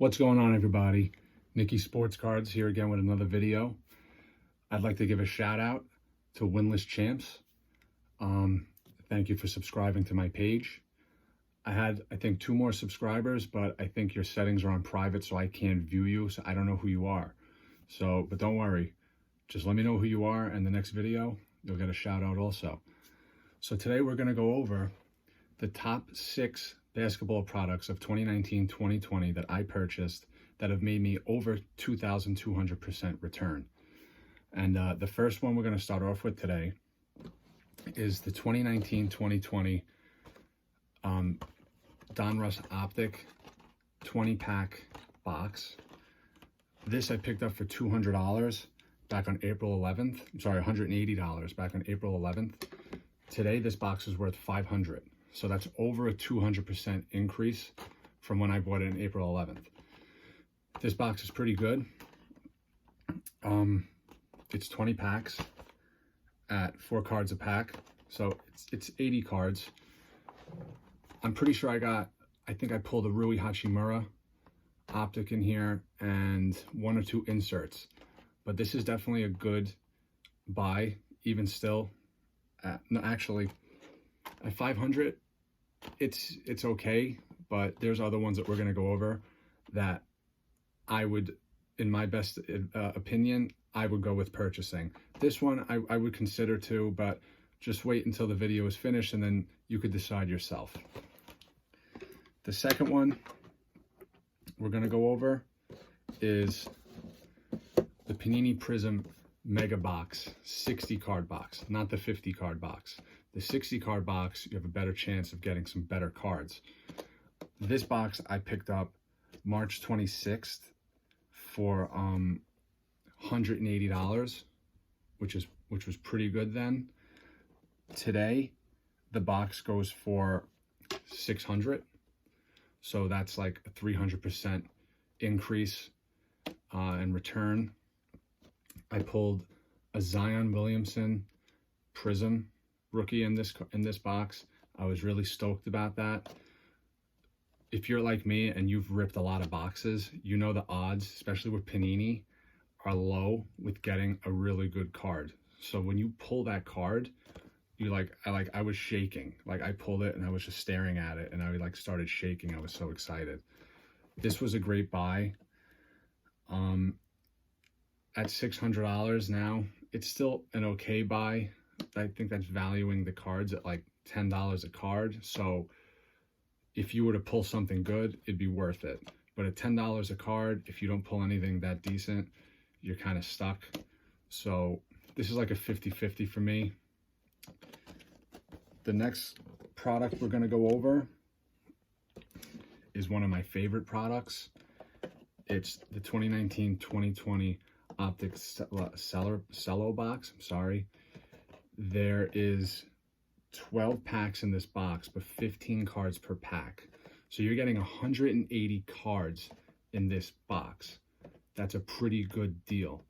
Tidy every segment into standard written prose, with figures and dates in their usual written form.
What's going on, everybody? Nicky Sports Cards here again with another video. I'd like to give a shout out to Winless Champs. Thank you for subscribing to my page. I had, I think, 2 more subscribers, but I think your settings are on private, so I can't view you, so I don't know who you are. So, but don't worry. Just let me know who you are, and the next video, you'll get a shout out also. So today we're going to go over the top 6 basketball products of 2019-2020 that I purchased that have made me over 2,200% return. And the first one we're going to start off with today is the 2019-2020 Donrus Optic 20-pack box. This I picked up for $200 back on April 11th. I'm sorry, $180 back on April 11th. Today, this box is worth $500. So that's over a 200% increase from when I bought it in April 11th. This box is pretty good. It's 20 packs at 4 cards a pack. So it's 80 cards. I'm pretty sure I think I pulled a Rui Hachimura Optic in here and 1 or 2 inserts. But this is definitely a good buy, even still. No, actually, at $500, it's okay, but there's other ones that we're going to go over that I would, in my best opinion, I would go with purchasing. This one I would consider too, but just wait until the video is finished and then you could decide yourself. The second one we're going to go over is the Panini Prism Mega Box 60 card box, not the 50 card box. The 60 card box, you have a better chance of getting some better cards. This box I picked up March 26th for $180, which was pretty good then. Today the box goes for $600, so that's like a 300% increase in return. I pulled a Zion Williamson Prism rookie in this box. I was really stoked about that. If you're like me and you've ripped a lot of boxes, you know the odds, especially with Panini, are low with getting a really good card. So when you pull that card, I was shaking. Like, I pulled it and I was just staring at it and I started shaking. I was so excited. This was a great buy. At $600 now, it's still an okay buy. I think that's valuing the cards at like $10 a card. So if you were to pull something good, it'd be worth it. But at $10 a card, if you don't pull anything that decent, you're kind of stuck. So this is like a 50-50 for me. The next product we're going to go over is one of my favorite products. It's the 2019-2020 Optic Cello box. I'm sorry. There is 12 packs in this box, but 15 cards per pack. So you're getting 180 cards in this box. That's a pretty good deal.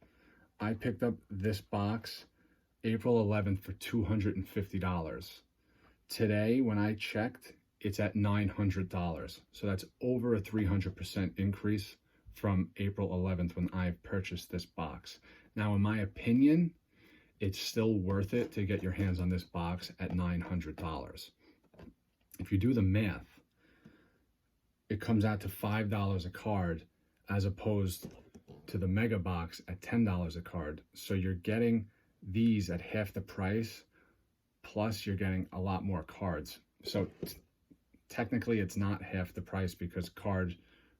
I picked up this box April 11th for $250. Today, when I checked, it's at $900. So that's over a 300% increase from April 11th when I purchased this box. Now, in my opinion, it's still worth it to get your hands on this box at $900. If you do the math, it comes out to $5 a card as opposed to the mega box at $10 a card. So you're getting these at half the price, plus you're getting a lot more cards. So technically it's not half the price because card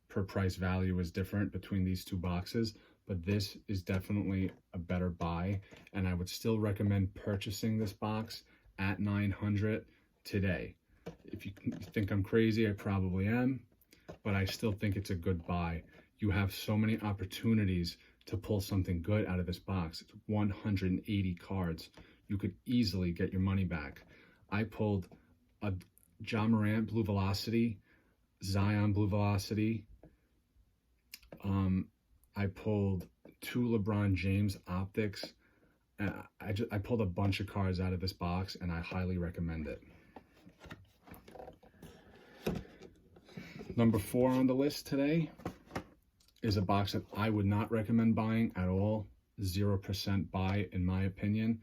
per price value is different between these 2 boxes, but this is definitely a better buy, and I would still recommend purchasing this box at $900 today. If you think I'm crazy, I probably am, but I still think it's a good buy. You have so many opportunities to pull something good out of this box. It's 180 cards. You could easily get your money back. I pulled a Ja Morant Blue Velocity, Zion Blue Velocity. I pulled 2 LeBron James Optics. I pulled a bunch of cards out of this box, and I highly recommend it. Number 4 on the list today is a box that I would not recommend buying at all. 0% buy, in my opinion,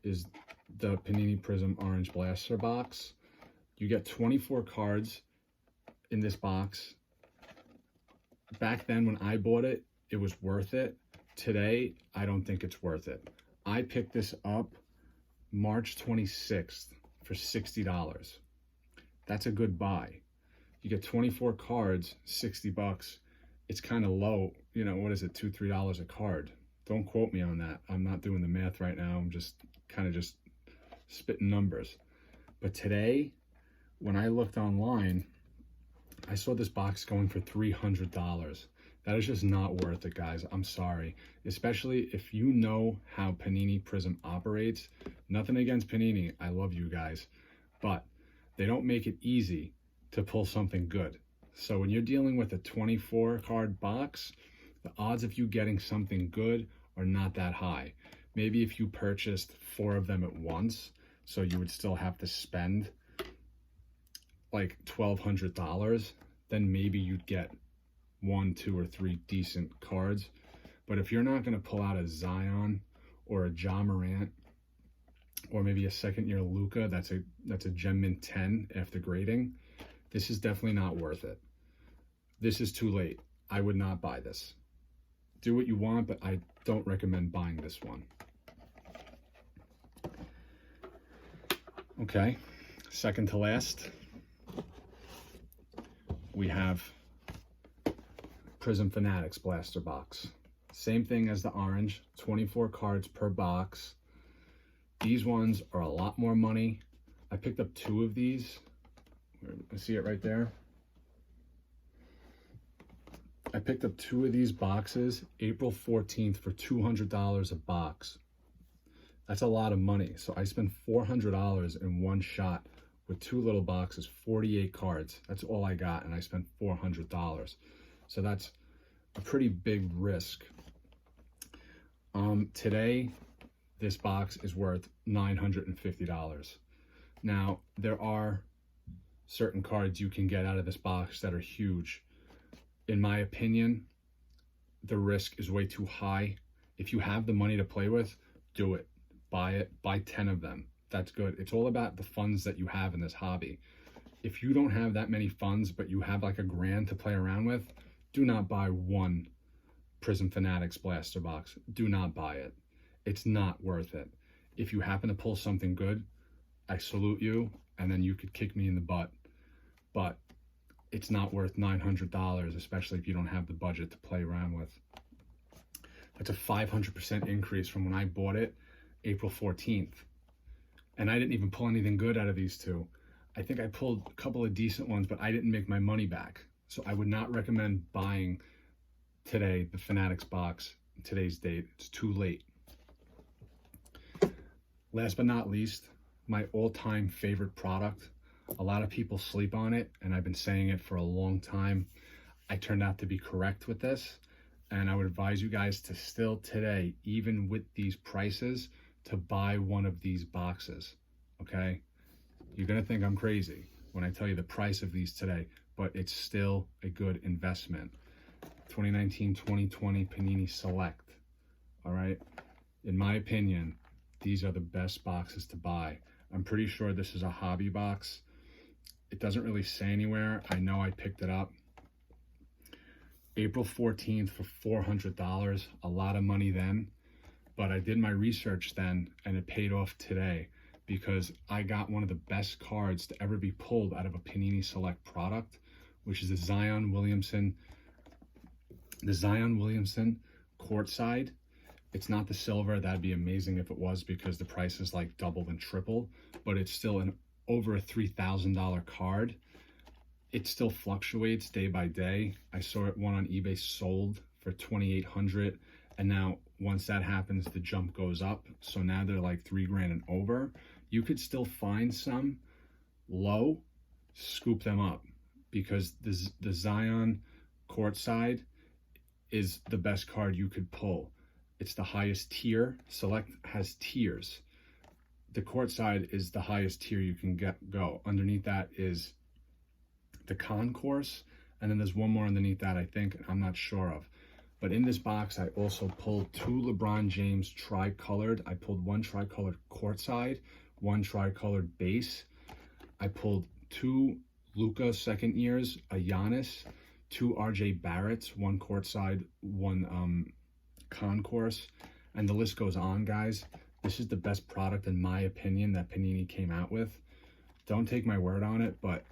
is the Panini Prism Orange Blaster box. You get 24 cards in this box. Back then when I bought it, it was worth it. Today, I don't think it's worth it. I picked this up March 26th for $60. That's a good buy. You get 24 cards, 60 bucks. It's kind of low. You know, what is it, $2, $3 a card? Don't quote me on that. I'm not doing the math right now. I'm just kind of just spitting numbers. But today, when I looked online, I saw this box going for $300. That is just not worth it, guys. I'm sorry. Especially if you know how Panini Prism operates. Nothing against Panini. I love you guys. But they don't make it easy to pull something good. So when you're dealing with a 24 card box, the odds of you getting something good are not that high. Maybe if you purchased 4 of them at once, so you would still have to spend like $1,200, then maybe you'd get 1, 2, or 3 decent cards. But if you're not going to pull out a Zion or a Ja Morant, or maybe a second-year Luka, that's a Gem Mint 10 after grading, this is definitely not worth it. This is too late. I would not buy this. Do what you want, but I don't recommend buying this one. Okay, second to last, we have Prism Fanatics Blaster Box. Same thing as the orange, 24 cards per box. These ones are a lot more money. I picked up 2 of these. I see it right there. I picked up 2 of these boxes April 14th for $200 a box. That's a lot of money. So I spent $400 in one shot with 2 little boxes, 48 cards. That's all I got, and I spent $400. So that's a pretty big risk. Today, this box is worth $950. Now, there are certain cards you can get out of this box that are huge. In my opinion, the risk is way too high. If you have the money to play with, do it. Buy it. Buy 10 of them. That's good. It's all about the funds that you have in this hobby. If you don't have that many funds, but you have like $1,000 to play around with, do not buy one Prism Fanatics Blaster box. Do not buy it. It's not worth it. If you happen to pull something good, I salute you, and then you could kick me in the butt. But it's not worth $900, especially if you don't have the budget to play around with. That's a 500% increase from when I bought it April 14th. And I didn't even pull anything good out of these 2. I think I pulled a couple of decent ones, but I didn't make my money back. So I would not recommend buying today the Fanatics box, today's date. It's too late. Last but not least, my all-time favorite product. A lot of people sleep on it, and I've been saying it for a long time. I turned out to be correct with this, and I would advise you guys to still today, even with these prices, to buy one of these boxes, okay? You're gonna think I'm crazy when I tell you the price of these today, but it's still a good investment. 2019-2020 Panini Select, all right? In my opinion, these are the best boxes to buy. I'm pretty sure this is a hobby box. It doesn't really say anywhere. I know I picked it up April 14th for $400, a lot of money then, but I did my research then and it paid off today because I got one of the best cards to ever be pulled out of a Panini Select product, which is the Zion Williamson courtside. It's not the silver. That'd be amazing if it was, because the price is like double and triple, but it's still an over a $3,000 card. It still fluctuates day by day. I saw one on eBay sold for $2,800, and now once that happens, the jump goes up. So now they're like $3,000 and over. You could still find some low, scoop them up, because the Zion courtside is the best card you could pull. It's the highest tier. Select has tiers. The courtside is the highest tier you can go. Underneath that is the concourse, And then there's one more underneath that, I think, I'm not sure of. But in this box, I also pulled 2 LeBron James tri-colored. I pulled 1 tri-colored courtside, 1 tri-colored base. I pulled 2 Luka second years, a Giannis, 2 RJ Barretts, 1 courtside, 1 concourse, and the list goes on, guys. This is the best product, in my opinion, that Panini came out with. Don't take my word on it, but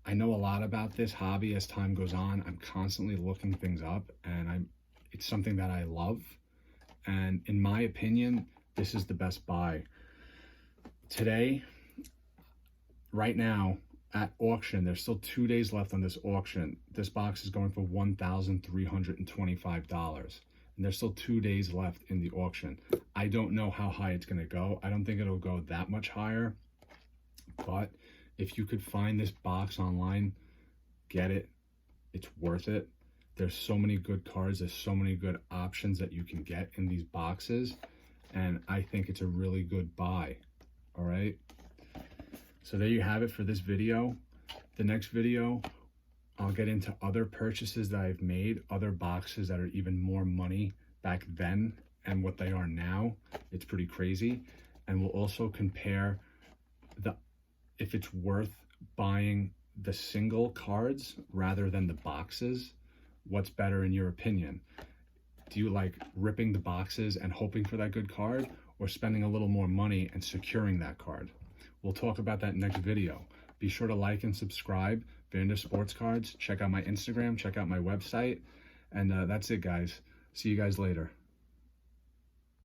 I know a lot about this hobby as time goes on. I'm constantly looking things up, and it's something that I love. And in my opinion, this is the best buy. Today, right now, at auction, there's still 2 days left on this auction. This box is going for $1,325. And there's still 2 days left in the auction. I don't know how high it's going to go. I don't think it'll go that much higher. But if you could find this box online, get it. It's worth it. There's so many good cards. There's so many good options that you can get in these boxes. And I think it's a really good buy. All right. So there you have it for this video. The next video, I'll get into other purchases that I've made, other boxes that are even more money back then and what they are now. It's pretty crazy. And we'll also compare if it's worth buying the single cards rather than the boxes. What's better in your opinion? Do you like ripping the boxes and hoping for that good card, or spending a little more money and securing that card? We'll talk about that next video. Be sure to like and subscribe. Vander Sports Cards. Check out my Instagram. Check out my website. And that's it, guys. See you guys later.